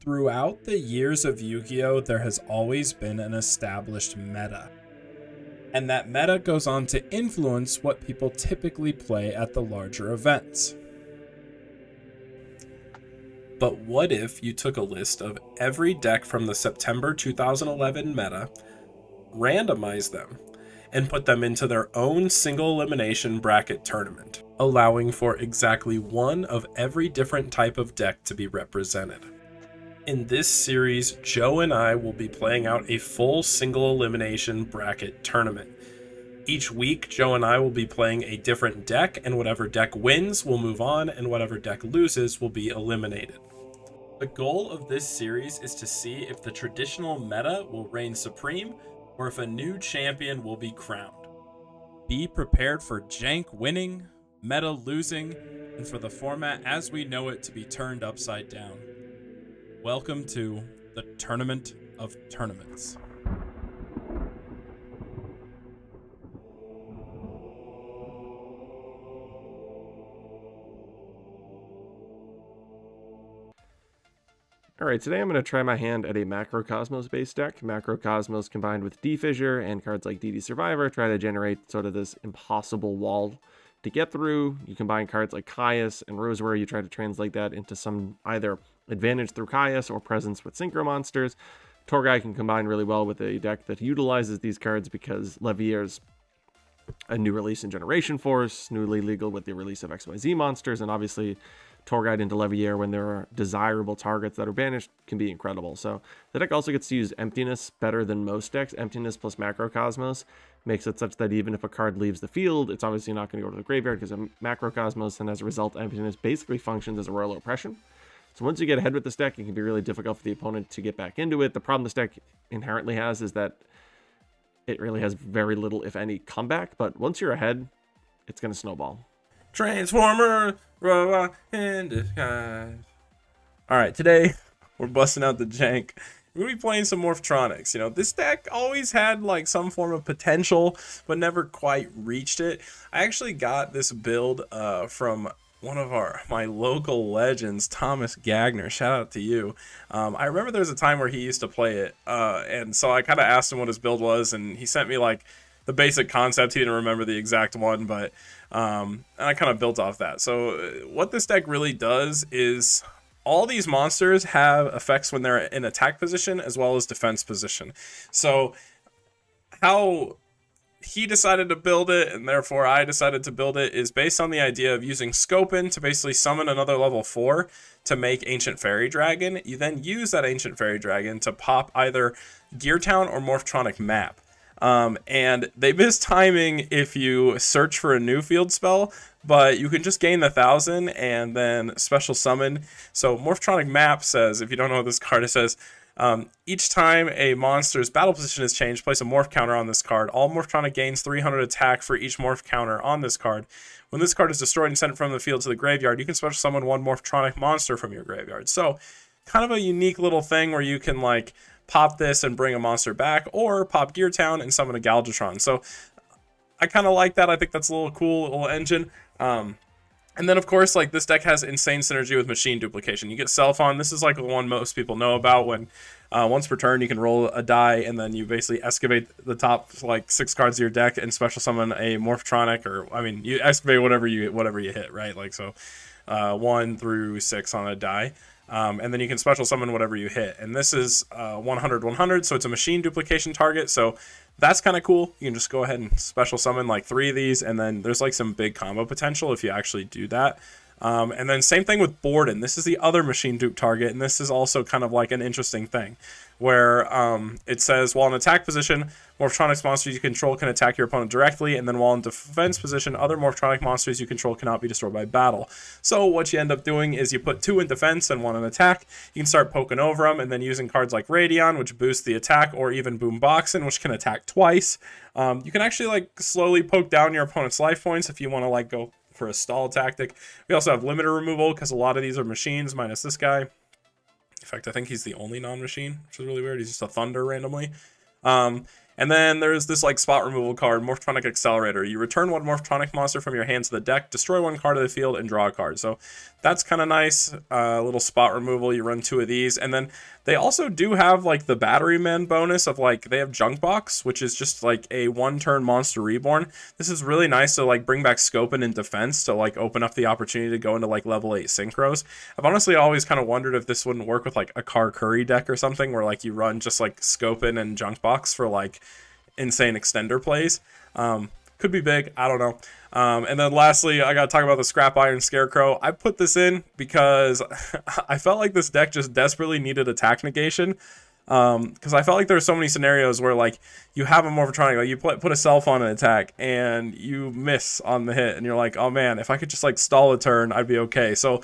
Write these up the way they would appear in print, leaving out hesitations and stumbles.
Throughout the years of Yu-Gi-Oh, there has always been an established meta. And that meta goes on to influence what people typically play at the larger events. But what if you took a list of every deck from the September 2011 meta, randomized them, and put them into their own single elimination bracket tournament, allowing for exactly one of every different type of deck to be represented? In this series, Joe and I will be playing out a full single elimination bracket tournament. Each week, Joe and I will be playing a different deck, and whatever deck wins will move on, and whatever deck loses will be eliminated. The goal of this series is to see if the traditional meta will reign supreme, or if a new champion will be crowned. Be prepared for jank winning, meta losing, and for the format as we know it to be turned upside down. Welcome to the Tournament of Tournaments. Alright, today I'm going to try my hand at a Macrocosmos based deck. Macrocosmos combined with D-Fissure and cards like DD Survivor try to generate sort of this impossible wall to get through. You combine cards like Caius and Roseware, you try to translate that into some either advantage through Caius or presence with Synchro Monsters. Torgai can combine really well with a deck that utilizes these cards because Levier's a new release in Generation Force, newly legal with the release of XYZ monsters, and obviously Torguide into Levier when there are desirable targets that are banished can be incredible. So the deck also gets to use Emptiness better than most decks. Emptiness plus Macrocosmos makes it such that even if a card leaves the field, it's obviously not going to go to the graveyard because of Macrocosmos, and as a result, Emptiness basically functions as a Royal Oppression. So once you get ahead with this deck, it can be really difficult for the opponent to get back into it. The problem this deck inherently has is that it really has very little, if any, comeback. But once you're ahead, it's going to snowball. Transformer, robot in disguise. Alright, today we're busting out the jank. We're going to be playing some Morphtronics. You know, this deck always had like some form of potential, but never quite reached it. I actually got this build from one of my local legends, Thomas Gagner. Shout out to you. I remember there was a time where he used to play it, and so I kind of asked him what his build was, and he sent me like the basic concept. He didn't remember the exact one, but and I kind of built off that. So what this deck really does is all these monsters have effects when they're in attack position as well as defense position. So how he decided to build it, and therefore I decided to build it, is based on the idea of using Scopin to basically summon another level 4 to make Ancient Fairy Dragon. You then use that Ancient Fairy Dragon to pop either Gear Town or Morphtronic Map. And they miss timing if you search for a new field spell, but you can just gain the 1,000 and then special summon. So Morphtronic Map says, if you don't know what this card, it says, each time a monster's battle position is changed, place a morph counter on this card. All Morphtronic gains 300 attack for each morph counter on this card. When this card is destroyed and sent from the field to the graveyard, you can special summon one Morphtronic monster from your graveyard. So kind of a unique little thing where you can like pop this and bring a monster back, or pop Gear Town and summon a Galvatron. So I kind of like that. I think that's a little cool little engine. And then, of course, like this deck has insane synergy with machine duplication. You get Self-On. This is like the one most people know about when once per turn you can roll a die and then you basically excavate the top like 6 cards of your deck and special summon a Morphtronic, or I mean you excavate whatever you hit, right? Like so 1 through 6 on a die. And then you can special summon whatever you hit. And this is 100-100, so it's a machine duplication target. So that's kind of cool. You can just go ahead and special summon like 3 of these, and then there's like some big combo potential if you actually do that. And then same thing with Borden. This is the other machine dupe target, and this is also kind of like an interesting thing where it says while in attack position, Morphtronics monsters you control can attack your opponent directly, and then while in defense position, other Morphtronic monsters you control cannot be destroyed by battle. So what you end up doing is you put 2 in defense and 1 in attack. You can start poking over them, and then using cards like Radion, which boosts the attack, or even Boomboxin, which can attack twice. You can actually like slowly poke down your opponent's life points if you want to like go for a stall tactic. We also have limiter removal because a lot of these are machines minus this guy. In fact, I think he's the only non-machine, which is really weird. He's just a thunder randomly. And then there's this like spot removal card, Morphtronic Accelerator. You return one Morphtronic monster from your hand to the deck, destroy one card of the field, and draw a card. So that's kind of nice. Little spot removal. You run 2 of these, and then they also do have like the Battery Man bonus of like they have Junk Box, which is just like a 1-turn monster reborn. This is really nice to like bring back Scopin and defense to like open up the opportunity to go into like level 8 synchros. I've honestly always kind of wondered if this wouldn't work with like a Car Curry deck or something where like you run just like Scopin and Junk Box for like insane extender plays. Could be big, I don't know. And then lastly, I gotta talk about the Scrap Iron Scarecrow. I put this in because I felt like this deck just desperately needed attack negation. Because I felt like there were so many scenarios where like you have a Morphtronic, like you put a self on an attack and you miss on the hit, and you're like, oh man, if I could just like stall a turn, I'd be okay. So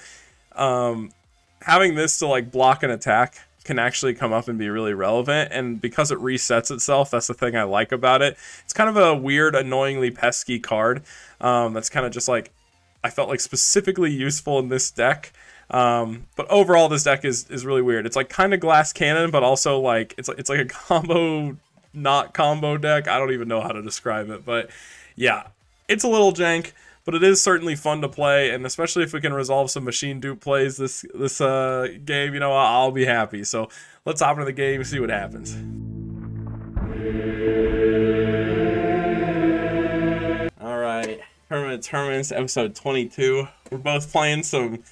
having this to like block an attack can actually come up and be really relevant, and because it resets itself, that's the thing I like about it. It's kind of a weird, annoyingly pesky card. That's kind of just like I felt like specifically useful in this deck. But overall, this deck is really weird. It's like kind of Glass Cannon, but also like it's like a combo, not combo deck. I don't even know how to describe it, but yeah, it's a little jank. But it is certainly fun to play, and especially if we can resolve some machine dupe plays this game, you know, I'll be happy. So let's hop into the game and see what happens. All right, Tournament of Tournaments, episode 22. We're both playing some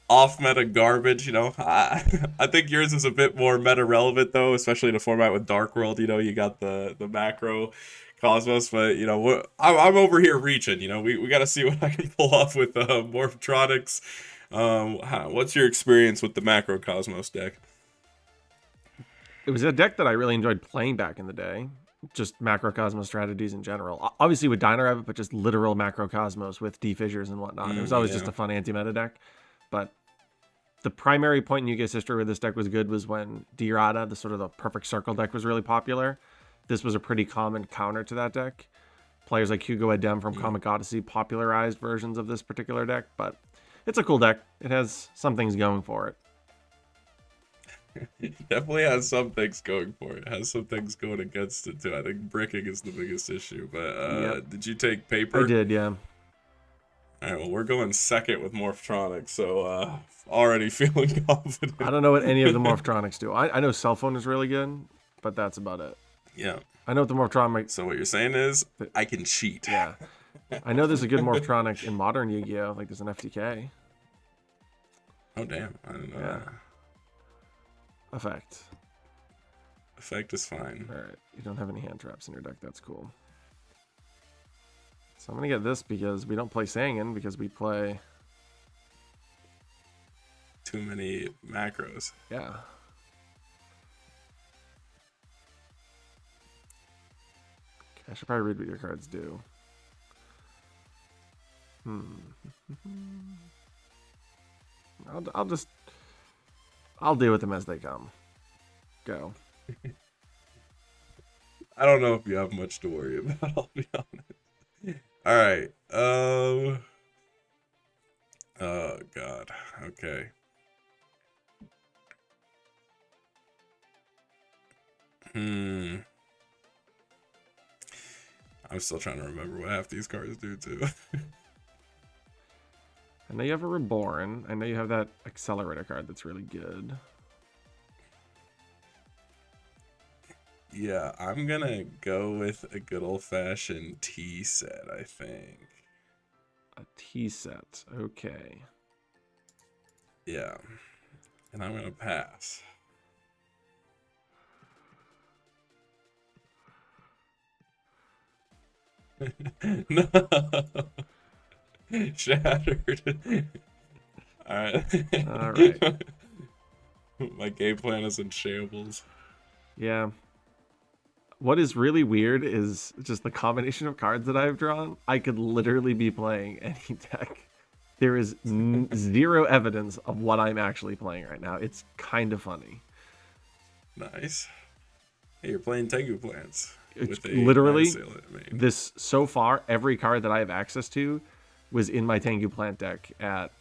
off-meta garbage, you know. I think yours is a bit more meta-relevant, though, especially in a format with Dark World. You know, you got the macro Cosmos, but you know I'm over here reaching. You know, we got to see what I can pull off with Morphtronics. What's your experience with the macro Cosmos deck? It was a deck that I really enjoyed playing back in the day. Just macro Cosmos strategies in general. Obviously with Dino Rabbit, but just literal macro Cosmos with D-Fissures and whatnot. It was always just a fun anti-meta deck. But the primary point in Yu-Gi-Oh! History where this deck was good was when D-Rada, the sort of the perfect circle deck, was really popular. This was a pretty common counter to that deck. Players like Hugo Adem from Comic Odyssey popularized versions of this particular deck, but it's a cool deck. It has some things going for it. It definitely has some things going for it. It has some things going against it too. I think bricking is the biggest issue, but Did you take paper? I did, yeah. All right, well, we're going second with Morphtronics, so already feeling confident. I don't know what any of the Morphtronics do. I know Cell Phone is really good, but that's about it. Yeah. I know what the Morphtronic... So what you're saying is, I can cheat. Yeah. I know there's a good Morphtronic in modern Yu-Gi-Oh! Like there's an FTK. Oh, damn. I didn't know that. Effect. Effect is fine. Alright. You don't have any hand traps in your deck. That's cool. So I'm going to get this because we don't play Sangin, because we play... too many macros. Yeah. I should probably read what your cards do. I'll deal with them as they come. Go. I don't know if you have much to worry about, I'll be honest. Alright. Oh god. Okay. I'm still trying to remember what half these cards do too. I know you have a Reborn. I know you have that Accelerator card that's really good. Yeah, I'm gonna go with a good old-fashioned T set, I think. A T set, okay. Yeah, and I'm gonna pass. No. Shattered. Alright. My game plan is in shambles. Yeah. What is really weird is just the combination of cards that I've drawn. I could literally be playing any deck. There is zero evidence of what I'm actually playing right now. It's kind of funny. Nice. Hey, you're playing Tengu plants. It's literally this so far. Every card that I have access to was in my Tengu plant deck at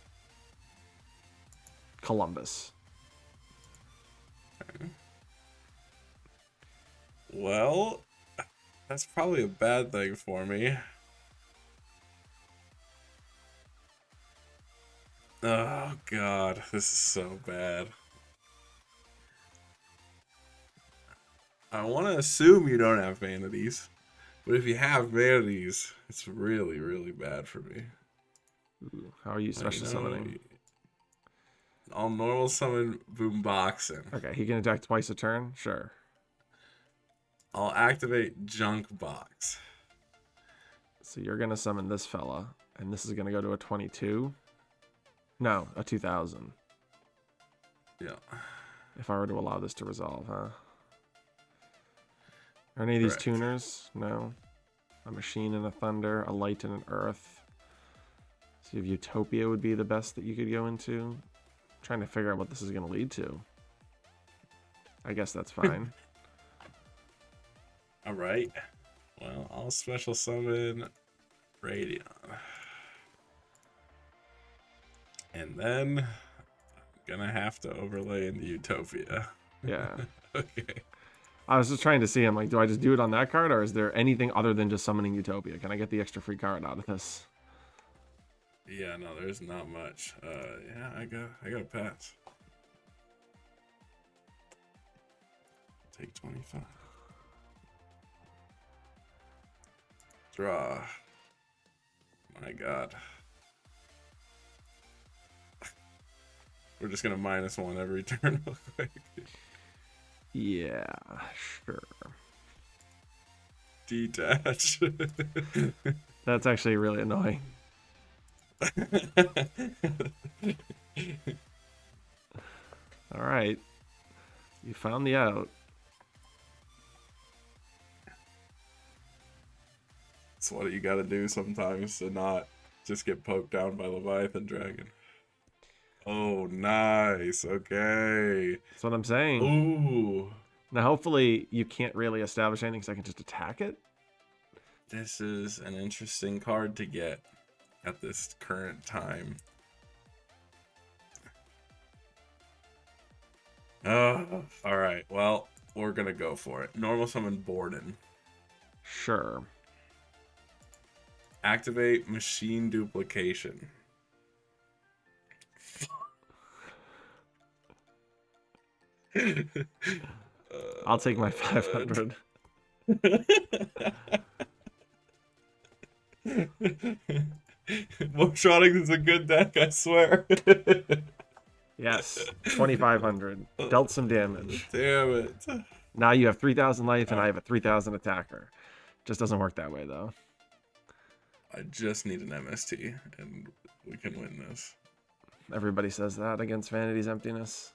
Columbus. Okay. Well, That's probably a bad thing for me. Oh god, this is so bad. I want to assume you don't have vanities, but if you have vanities, it's really, really bad for me. Ooh, how are you special summoning? I'll normal summon Boomboxin. Okay, he can attack twice a turn? Sure. I'll activate Junk Box. So you're going to summon this fella, and this is going to go to a 22? No, a 2000. Yeah. If I were to allow this to resolve, huh? Are any of these tuners? No. A machine and a thunder, a light and an earth. See if Utopia would be the best that you could go into. I'm trying to figure out what this is going to lead to. I guess that's fine. Alright. Well, I'll special summon Radion. And then I'm gonna have to overlay into Utopia. Yeah. Okay. I was just trying to see, I'm like, do I just do it on that card, or is there anything other than just summoning Utopia? Can I get the extra free card out of this? Yeah, no, there's not much. Yeah, I got a pass. Take 25. Draw. My god. We're just gonna -1 every turn real quick. Yeah, sure. Detach. That's actually really annoying. All right. You found the out. That's what you gotta do sometimes to not just get poked down by Leviathan Dragon. Oh, nice. Okay. That's what I'm saying. Ooh. Now, hopefully, you can't really establish anything, so I can just attack it. This is an interesting card to get at this current time. Oh, all right. Well, we're gonna go for it. Normal summon Borden. Sure. Activate machine duplication. I'll take my 500. Morphtronics is a good deck, I swear. Yes, 2500. Dealt some damage. Damn it. Now you have 3000 life, and I have a 3000 attacker. Just doesn't work that way, though. I just need an MST, and we can win this. Everybody says that against Vanity's Emptiness.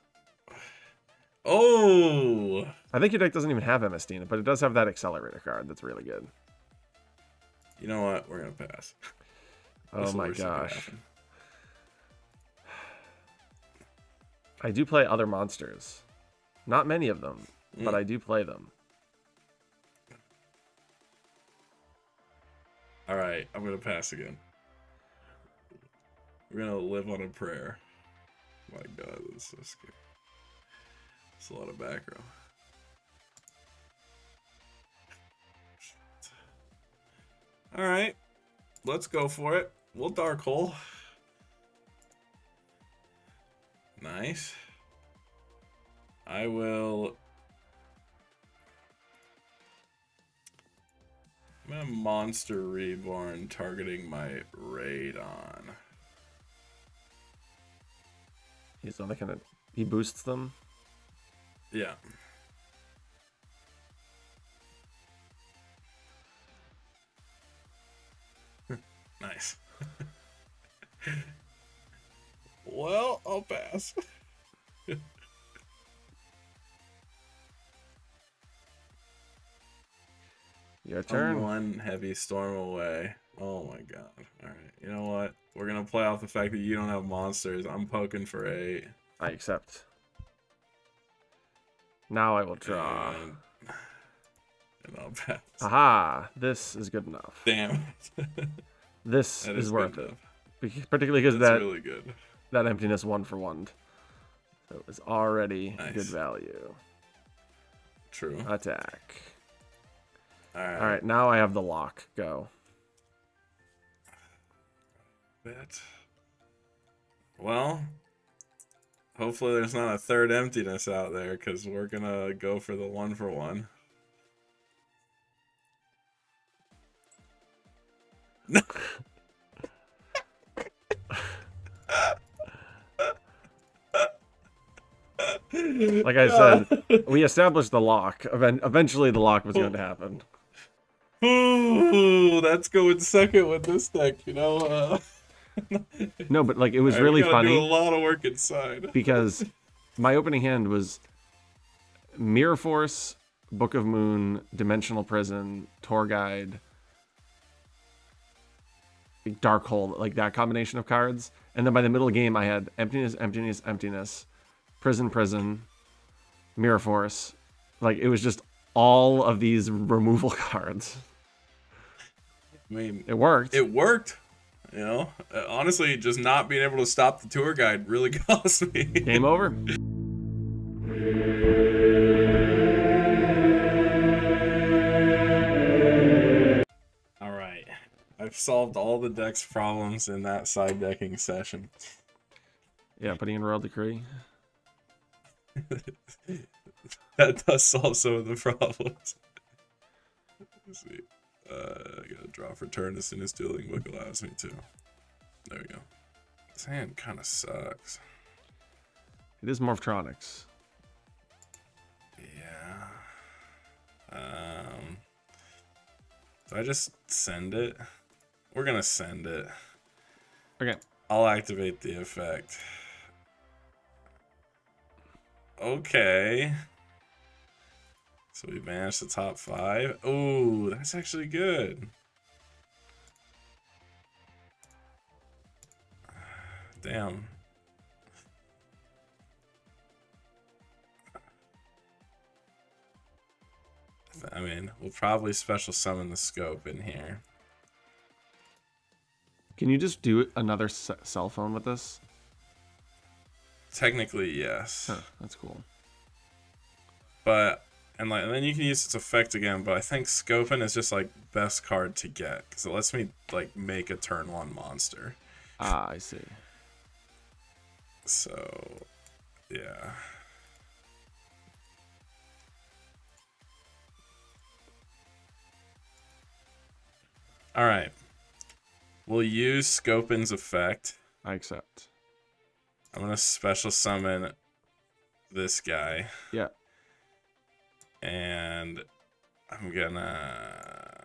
Oh! I think your deck doesn't even have MST in it, but it does have that Accelerator card that's really good. You know what? We're going to pass. Oh my gosh. I do play other monsters. Not many of them, but I do play them. Alright, I'm going to pass again. We're going to live on a prayer. My god, this is so scary. It's a lot of back row. Alright, let's go for it. We'll Dark Hole. Nice. I will... I'm gonna Monster Reborn targeting my Radon. He's not gonna... He boosts them? Yeah. Nice. Well, I'll pass. Your turn. I'm one heavy storm away. Oh my god. Alright, you know what? We're gonna play off the fact that you don't have monsters. I'm poking for 8. I accept. Now I will draw. And I'll pass. Aha! This is good enough. Damn it. This That is worth good it. enough. Particularly because That's really good. that emptiness 1-for-1. So it was already Nice. good value. True. Attack. All All right. right, now I have the lock. Go. Bet. Well, hopefully there's not a third emptiness out there, because we're gonna go for the 1-for-1. No. Like I said, we established the lock. Eventually, the lock was going to happen. Ooh, that's going second with this deck, you know. No, but like it was All right, we really gotta do a funny lot of work inside. because my opening hand was Mirror Force, Book of Moon, Dimensional Prison, Tour Guide, Dark Hole, like that combination of cards. And then by the middle of the game, I had Emptiness, Emptiness, Emptiness, Prison, Prison, Mirror Force. Like it was just all of these removal cards. I mean, It worked. It worked. You know, honestly, just not being able to stop the tour guide really cost me. Game over. All right, I've solved all the deck's problems in that side decking session. Yeah, putting in Royal Decree. That does solve some of the problems. Let's see. I gotta draw for turn as soon as Dueling Book allows me to. There we go. This hand kind of sucks. It is Morphtronics. Yeah. Do I just send it? We're gonna send it. Okay. I'll activate the effect. Okay. So we managed the top 5. Oh, that's actually good. Damn. I mean, we'll probably special summon the scope in here. Can you just do another cell phone with this? Technically, yes. Huh, that's cool. But and then you can use its effect again, but I think Scopin is just like best card to get because it lets me like make a turn 1 monster. Ah, I see. So, yeah. All right. We'll use Scopin's effect. I accept. I'm gonna special summon this guy. Yeah. And I'm gonna...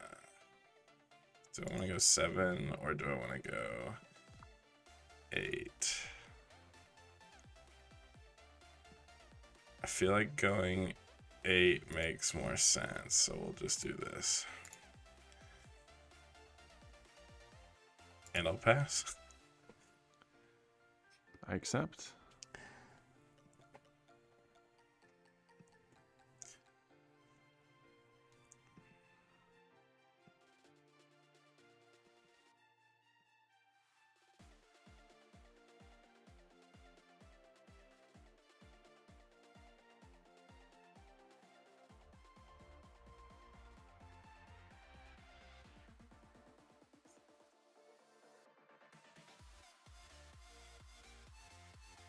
Do I want to go 7 or do I want to go 8? I feel like going 8 makes more sense, so we'll just do this. And I'll pass. I accept.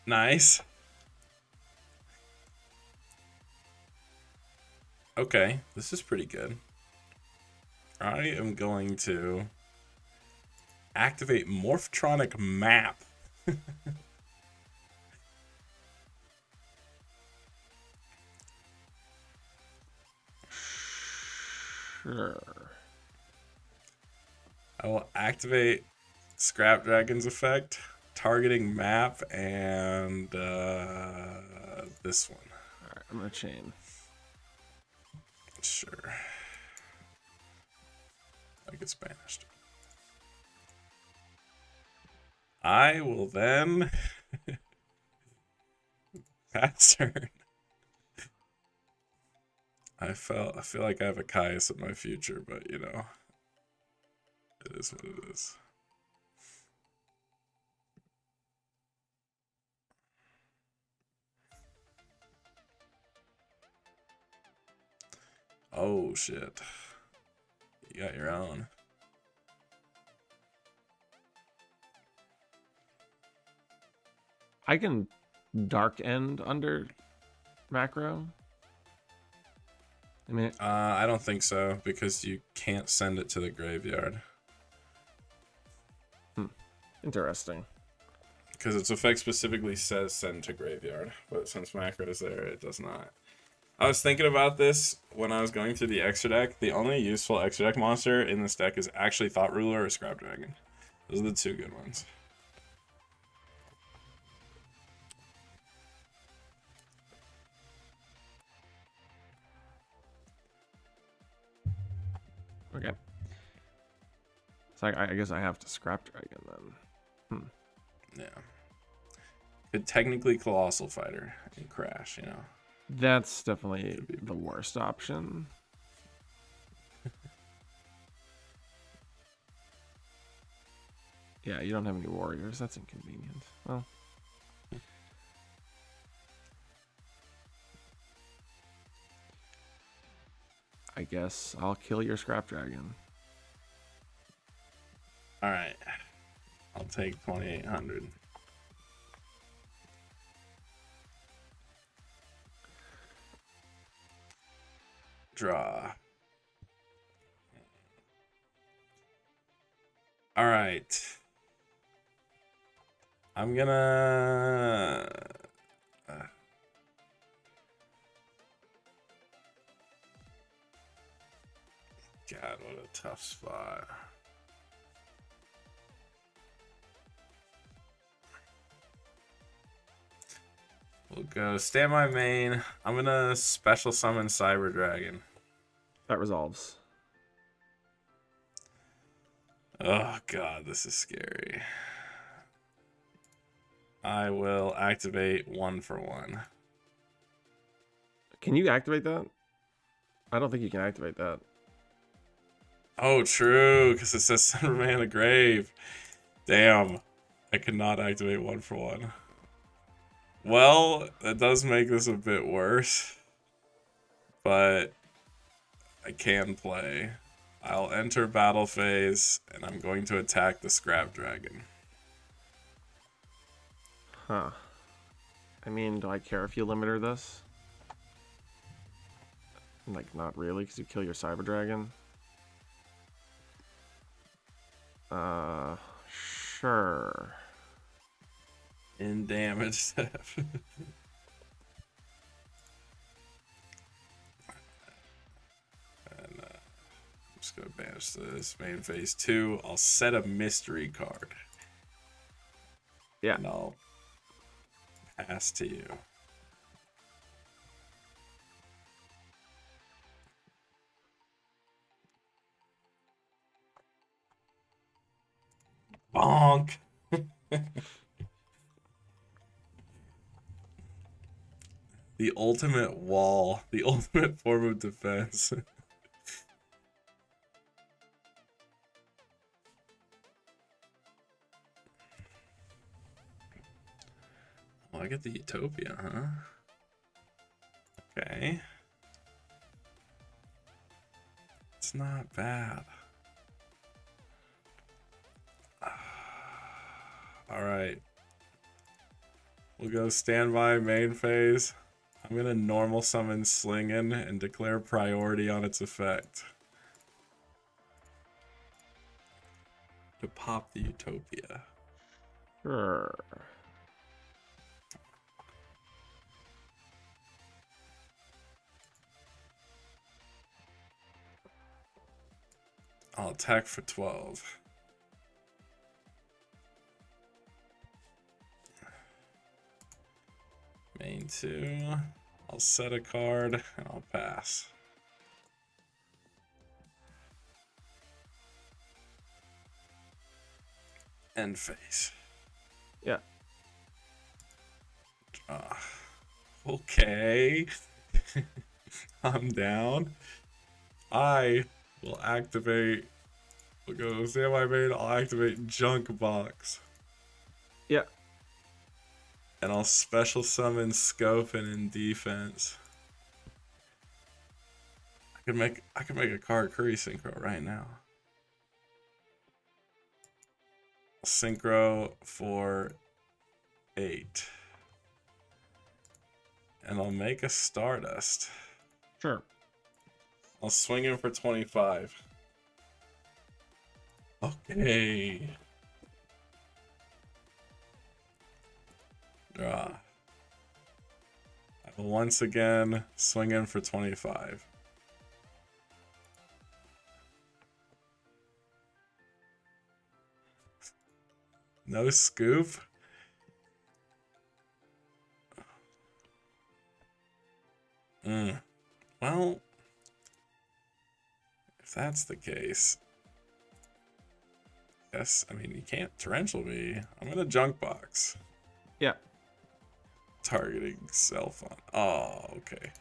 Nice. Okay, this is pretty good. I am going to activate Morphtronic Map. Sure. I will activate Scrap Dragon's effect, targeting map, and this one. Alright, I'm gonna chain. Sure. I get banished. I will then pass turn. I feel like I have a Caius in my future, but you know, it is what it is. Oh shit. You got your own. I can dark end under macro. I mean, I don't think so, because you can't send it to the graveyard. Interesting. Because its effect specifically says send to graveyard, but since macro is there, it does not. I was thinking about this when I was going through the extra deck. The only useful extra deck monster in this deck is actually Thought Ruler or Scrap Dragon. Those are the two good ones. Okay. So I guess I have to Scrap Dragon then. Yeah. Could technically Colossal Fighter and crash, you know. That's definitely the worst option. Yeah, you don't have any warriors. That's inconvenient. Well. I guess I'll kill your Scrap Dragon. Alright. I'll take 2,800. Draw. Alright. I'm gonna... God, what a tough spot. We'll go stand by main. I'm gonna special summon Cyber Dragon. That resolves. Oh god, this is scary. I will activate 1/1. Can you activate that? I don't think you can activate that. Oh, true, because it says send remain in the grave. Damn, I cannot activate 1/1. Well, that does make this a bit worse, but I can play. I'll enter battle phase, and I'm going to attack the Scrap Dragon. Huh. I mean, do I care if you limiter this? Like, not really, because you kill your Cyber Dragon. Sure. In damage step. And I'm just gonna banish this main phase 2. I'll set a mystery card. Yeah. And I'll pass to you. Bonk. The ultimate wall, the ultimate form of defense. Oh, I get the Utopia, huh? Okay. It's not bad. Alright. We'll go standby main phase. I'm gonna normal summon Slingin and declare priority on its effect. To pop the Utopia. Sure. I'll attack for 12. Main 2. I'll set a card and I'll pass. End phase. Yeah. Okay. I'm down. I will activate. We'll go stand by main. I'll activate Junk Box. Yeah. And I'll special summon Scopin in defense. I could make a card curry synchro right now. Synchro for 8. And I'll make a Stardust. Sure. I'll swing him for 25. Okay. Draw. I will once again swing in for 25. No scoop. Well, if that's the case, yes, I mean, you can't torrential me. I'm gonna junk box. Yeah. Targeting cell phone. Oh, okay.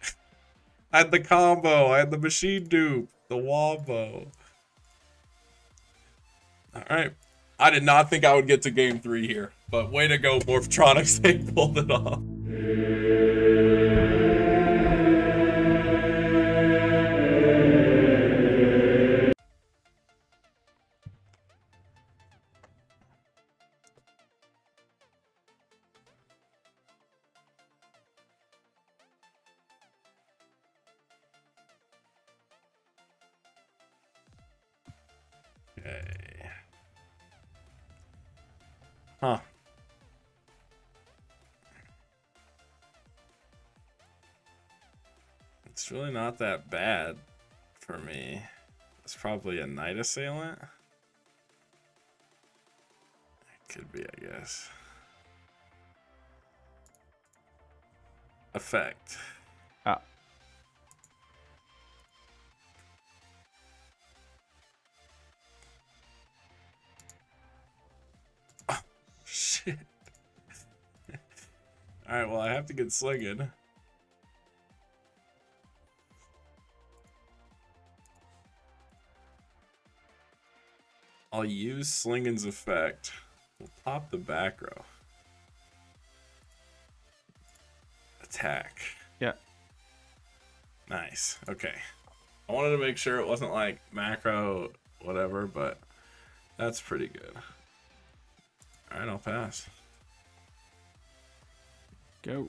I had the combo. I had the machine dupe. The wombo. Alright. I did not think I would get to game 3 here. But way to go, Morphtronics. They pulled it off. Okay. Huh. It's really not that bad for me. It's probably a Night Assailant. It could be, I guess. Effect. Ah. Oh, shit. Alright, well, I have to get slinging. I'll use Slingin's effect. We'll pop the back row. Attack. Yeah. Nice. Okay. I wanted to make sure it wasn't like macro whatever, but that's pretty good. Alright, I'll pass. Go.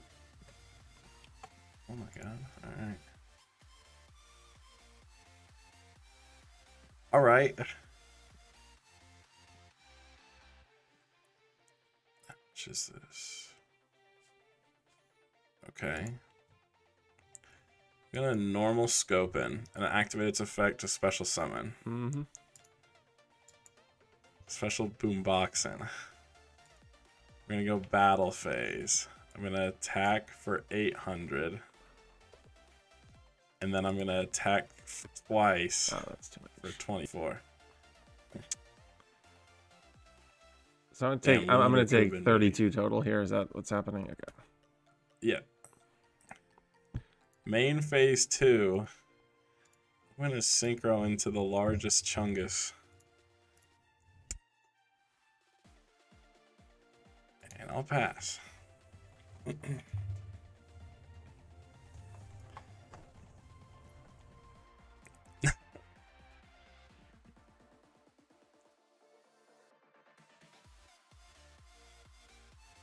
Oh my god. Alright. Alright. Which is this? Okay. I'm gonna normal scope in and activate its effect to special summon. Mm-hmm. Special boomboxing. We're gonna go battle phase. I'm gonna attack for 800. And then I'm gonna attack twice That's too much. for 24. So I'm gonna take. Damn, I'm gonna take Ruben, 32 total here. Is that what's happening? Okay. Yeah. Main phase 2. I'm gonna synchro into the largest chungus. And I'll pass.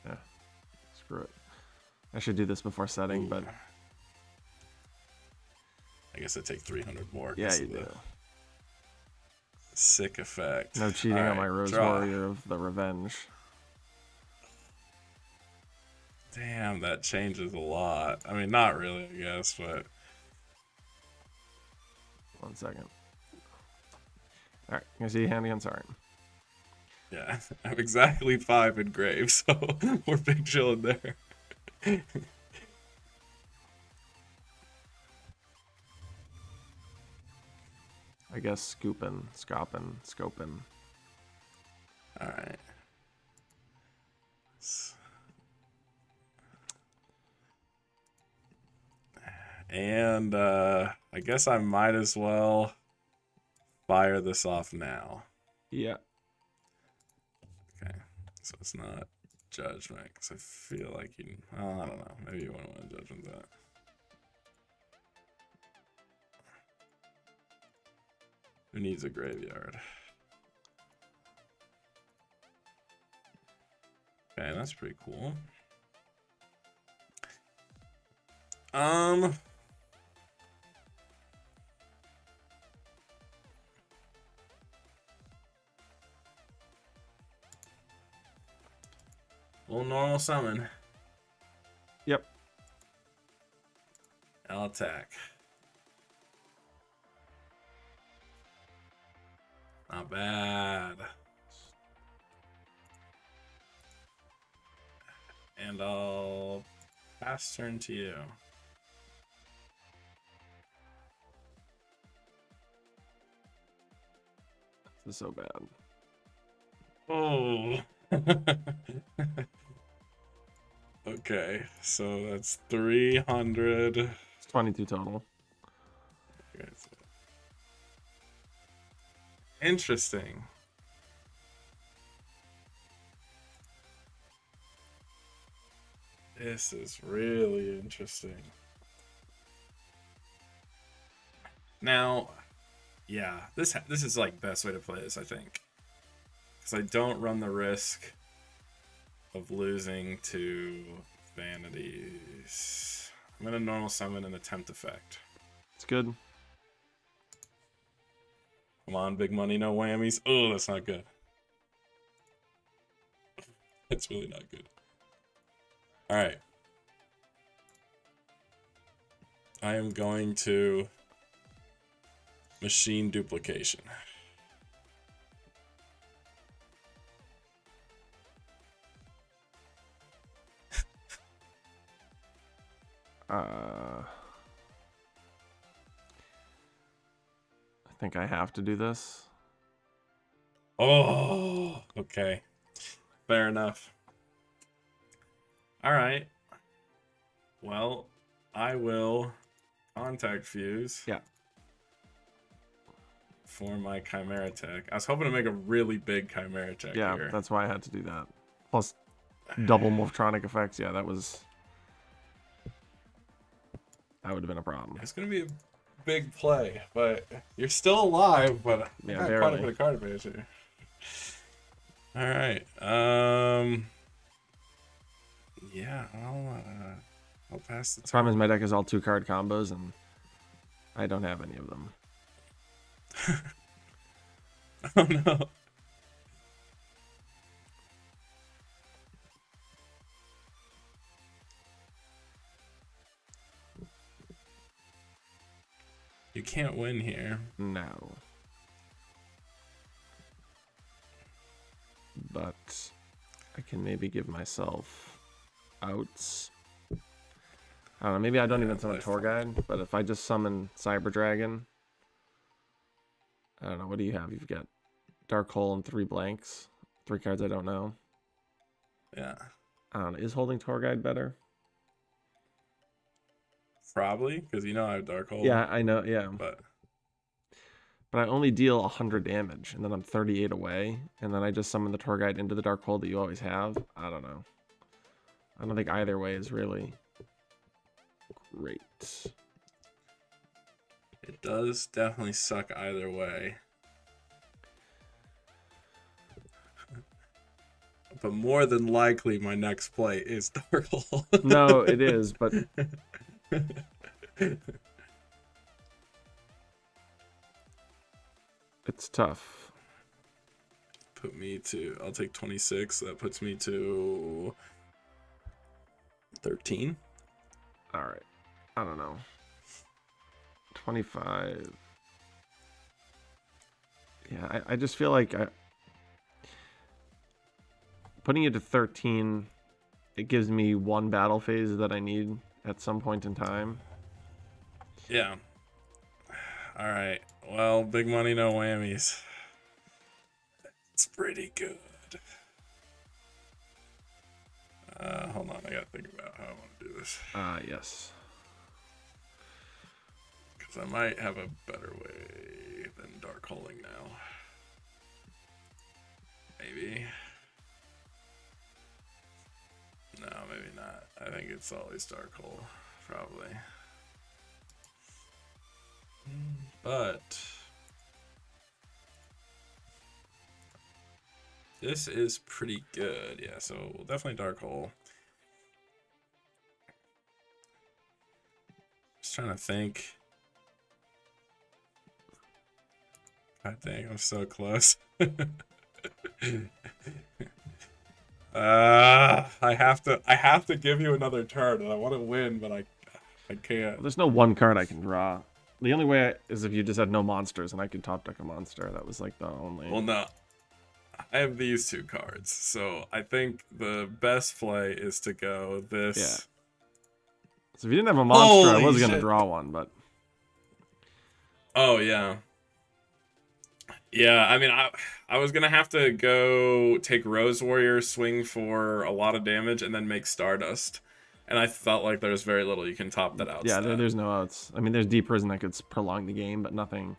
Yeah. Screw it. I should do this before setting, but I guess I take 300 more. yeah, you do. Sick effect. No cheating on my Rose draw. Warrior of the Revenge. Damn, that changes a lot. I mean, not really, I guess, but 1 second. All right, you see hand again. Sorry. yeah, I'm exactly 5 in grave, so we're big chilling there. I guess scooping, scopping, scoping. All right. And I guess I might as well fire this off now. Yeah. Okay, so it's not judgment, because I feel like you. Oh, I don't know. Maybe you wouldn't want to judgment that. Who needs a graveyard? Okay, that's pretty cool. Little normal summon. Yep. I'll attack. Not bad. And I'll pass turn to you. This is so bad. Oh. Okay, so that's 300. It's 22 total. Okay, so. Interesting. This is really interesting. Now, yeah, this is like best way to play this, I think, because I don't run the risk of losing to vanities. I'm gonna normal summon an attempt effect. It's good. Come on, big money, no whammies. Oh, that's not good. It's really not good. All right. I am going to machine duplication. I think I have to do this. Oh, okay. Fair enough. All right. Well, I will contact fuse. Yeah. For my Chimera tech. I was hoping to make a really big Chimera tech here. That's why I had to do that. Plus double Morphtronic effects. Yeah, that would have been a problem. It's going to be a big play, but you're still alive, but yeah, I got quite a bit of card advantage here. All right. Yeah, I'll pass the problem is my deck is all 2-card combos, and I don't have any of them. Oh no. You can't win here. No. But I can maybe give myself outs. I don't know, maybe I don't even summon Tour Guide, but if I just summon Cyber Dragon, I don't know, what do you have? You've got Dark Hole and 3 blanks. 3 cards I don't know. Yeah. I don't know, is holding Tour Guide better? Probably, because you know I have Dark Hole. Yeah, I know, yeah. But I only deal 100 damage, and then I'm 38 away, and then I just summon the Tour Guide into the Dark Hole that you always have. I don't know. I don't think either way is really great. It does definitely suck either way. But more than likely, my next play is Dark Hole. No, it is, but... It's tough. Put me to... I'll take 26. That puts me to... 13. All right. I don't know. 25. Yeah, I just feel like putting it to 13, it gives me 1 battle phase that I need at some point in time. Yeah. All right. Well, big money, no whammies. It's pretty good. Hold on. I got to think about how I want to do this. Yes. Because I might have a better way than Dark Holing now. Maybe. No, maybe not. I think it's always Dark Hole, probably. But This is pretty good. Yeah, so we'll definitely Dark Hole. Just trying to think. God dang, I'm so close. I have to give you another turn, and I want to win, but I can't. Well, there's no one card I can draw. The only way is if you just had no monsters, and I could top deck a monster. That was like the only. Well, no. I have these two cards, so I think the best play is to go this. Yeah. So if you didn't have a monster, Holy I was gonna shit. draw one, but. Oh yeah. Yeah, I mean, I was gonna have to go take Rose Warrior, swing for a lot of damage, and then make Stardust. And I felt like there's very little you can top that out. Yeah, there's no outs. I mean, there's Deep Prison that could prolong the game, but nothing.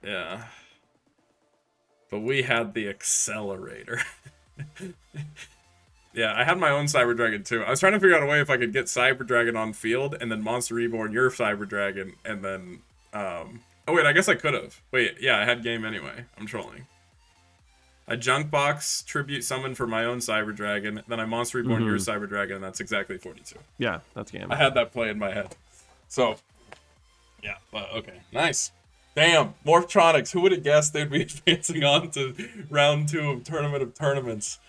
Yeah. But we had the Accelerator. Yeah, I had my own Cyber Dragon too. I was trying to figure out a way if I could get Cyber Dragon on field and then Monster Reborn your Cyber Dragon and then oh wait, I guess I could have. Wait, yeah, I had game anyway. I'm trolling. I Junk Box Tribute Summon for my own Cyber Dragon, then I Monster Reborn your Cyber Dragon, and that's exactly 42. Yeah, that's game. I had that play in my head. So yeah, but okay. Nice. Damn, Morphtronics, who would have guessed they'd be advancing on to round 2 of Tournament of Tournaments?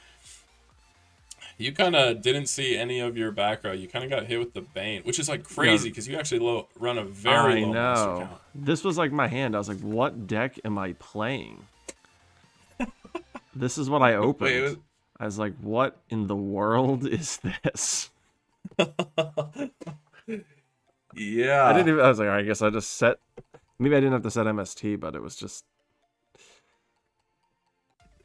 You kind of didn't see any of your back row. You kind of got hit with the Bane, which is like crazy because you actually run a very low monster count. This was like my hand. I was like, what deck am I playing? This is what I opened. Wait, I was like, what in the world is this? Yeah. I was like, I guess I just set. Maybe I didn't have to set MST, but it was just.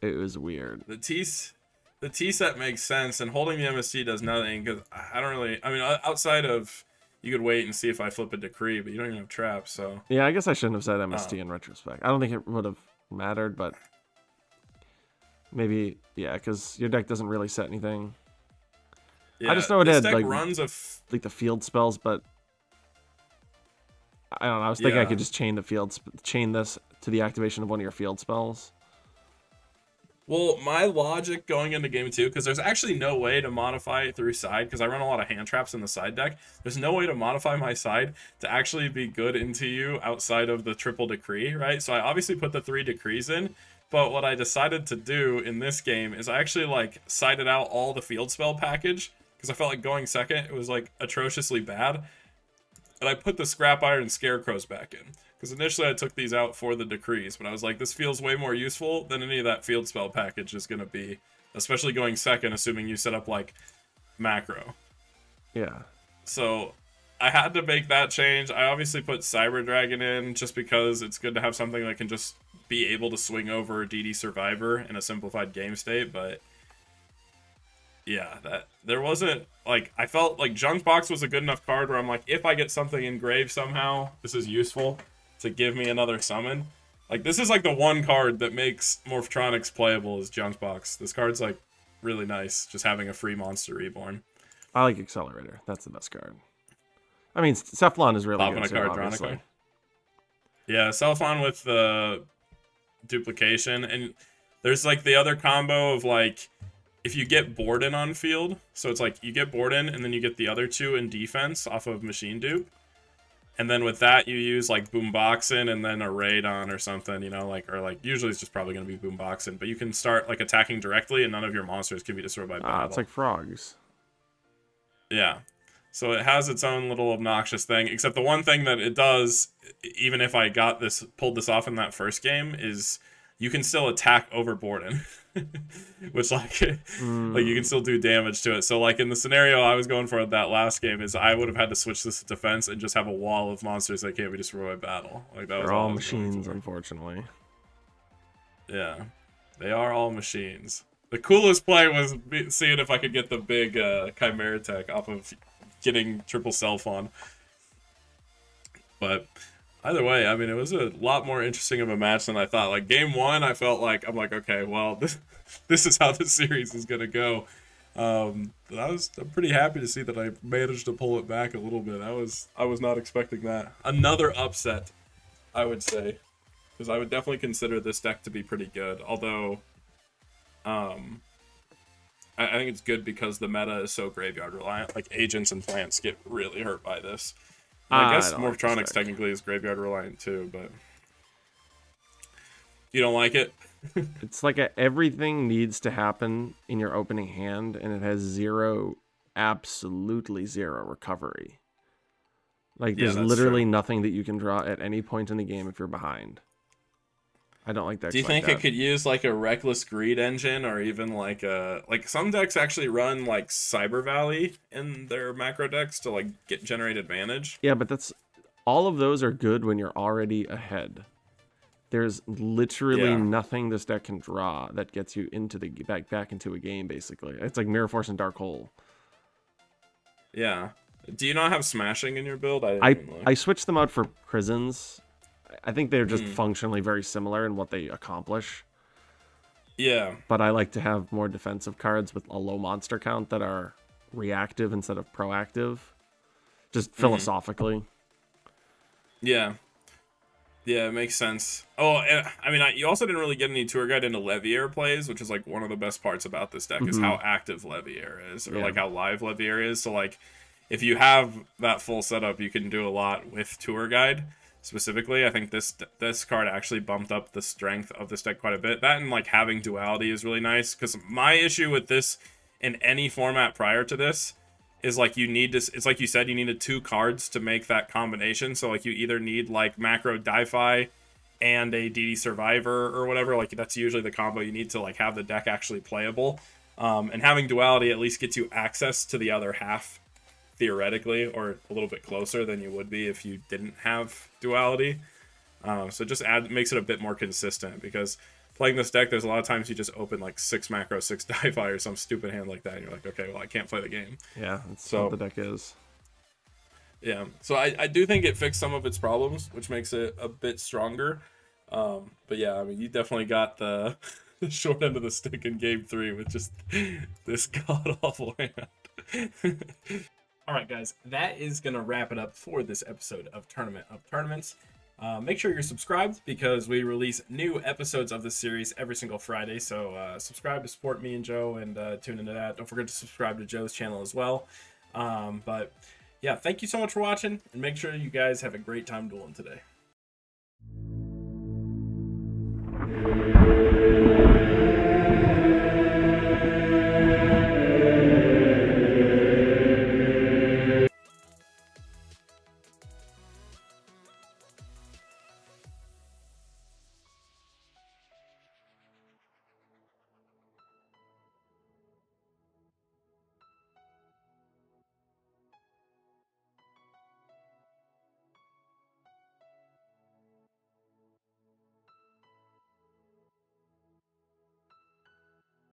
It was weird. The T set makes sense, and holding the MST does nothing because I don't really. I mean, outside of you could wait and see if I flip a decree, but you don't even have traps, so. Yeah, I guess I shouldn't have said MST in retrospect. I don't think it would have mattered, but maybe yeah, because your deck doesn't really set anything. Yeah, I just know it had deck like runs like the field spells, but I don't know. I was thinking I could just chain this to the activation of one of your field spells. Well, my logic going into game 2, because there's actually no way to modify it through side, because I run a lot of hand traps in the side deck. There's no way to modify my side to actually be good into you outside of the triple decree, right? So I obviously put the 3 decrees in, but what I decided to do in this game is I actually like sided out all the field spell package, because I felt like going second, it was like atrociously bad. And I put the Scrap Iron Scarecrows back in. Because initially I took these out for the decrees, but I was like, this feels way more useful than any of that field spell package is going to be. Especially going second, assuming you set up, like, macro. Yeah. So, I had to make that change. I obviously put Cyber Dragon in, just because it's good to have something that can just be able to swing over DD Survivor in a simplified game state, but yeah, there wasn't, like, I felt like Junk Box was a good enough card where I'm like, if I get something engraved somehow, this is useful to give me another summon. Like, this is like the one card that makes Morphtronics playable is Junk Box. This card's like really nice, just having a free Monster Reborn. I like Accelerator. That's the best card. I mean, Cephalon is really Popping good a card, too, obviously. Yeah, Cephalon with the duplication, and there's like the other combo of like, if you get Borden on field, so it's like you get Borden and then you get the other 2 in defense off of Machine Dupe. And then with that, you use like Boomboxin and then a Raidon or something, you know, like, or like usually it's just probably going to be Boomboxin, but you can start like attacking directly and none of your monsters can be destroyed by battle. It's like frogs. Yeah. So it has its own little obnoxious thing, except the one thing that it does, even if I pulled this off in that first game, is you can still attack over Borden. Which like you can still do damage to it. So like in the scenario I was going for that last game is I would have had to switch this to defense and just have a wall of monsters that can't be destroyed by battle. Like that was all machines, unfortunately. Yeah, they are all machines. The coolest play was seeing if I could get the big Chimera tech off of getting triple self on. But either way, I mean, it was a lot more interesting of a match than I thought. Like, game 1, I felt like, I'm like, okay, well, this is how the series is going to go. But I'm pretty happy to see that I managed to pull it back a little bit. I was not expecting that. Another upset, I would say. Because I would definitely consider this deck to be pretty good. Although, I think it's good because the meta is so graveyard reliant. Like agents and plants get really hurt by this. And I guess don't like this Morphtronics deck. technically is graveyard reliant too, but you don't like it? It's like everything needs to happen in your opening hand, and it has zero, absolutely zero recovery. Like, Yeah, there's that's literally true. nothing that you can draw at any point in the game if you're behind. I don't like decks Do you like think it that. could use like a reckless greed engine, or even like some decks actually run like Cyber Valley in their macro decks to like generate advantage? Yeah, but that's all of those are good when you're already ahead. There's literally Yeah, nothing this deck can draw that gets you into the back into a game. Basically, it's like Mirror Force and Dark Hole. yeah. Do you not have smashing in your build? I didn't I even look. I switched them out for prisons. I think they're just Hmm. functionally very similar in what they accomplish. Yeah. But I like to have more defensive cards with a low monster count that are reactive instead of proactive. Just Hmm. philosophically. Yeah. Yeah, it makes sense. Oh, and, I mean, you also didn't really get any tour guide into Leviair plays, which is like one of the best parts about this deck is Hmm. how active Leviair is, or Yeah. like how live Leviair is. So like, if you have that full setup, you can do a lot with tour guide. Specifically, I think this card actually bumped up the strength of this deck quite a bit. That and like having duality is really nice because my issue with this in any format prior to this is like you need to, it's like you said, you needed two cards to make that combination. So like you either need like macro Di-Fi and a DD Survivor or whatever. Like that's usually the combo you need to like have the deck actually playable. And having duality at least gets you access to the other half theoretically, or a little bit closer than you would be if you didn't have duality. So just makes it a bit more consistent because playing this deck, there's a lot of times you just open like 6 macro, 6 Di-Fi or some stupid hand like that, and you're like, okay, well I can't play the game. Yeah, that's what So the deck is. yeah, so I do think it fixed some of its problems, which makes it a bit stronger. But yeah, I mean, you definitely got the, the short end of the stick in game 3 with just this god awful hand. All right, guys, that is gonna wrap it up for this episode of Tournament of Tournaments. Make sure you're subscribed because we release new episodes of this series every single Friday. So subscribe to support me and Joe and tune into that. Don't forget to subscribe to Joe's channel as well. But yeah, thank you so much for watching, and make sure you guys have a great time dueling today.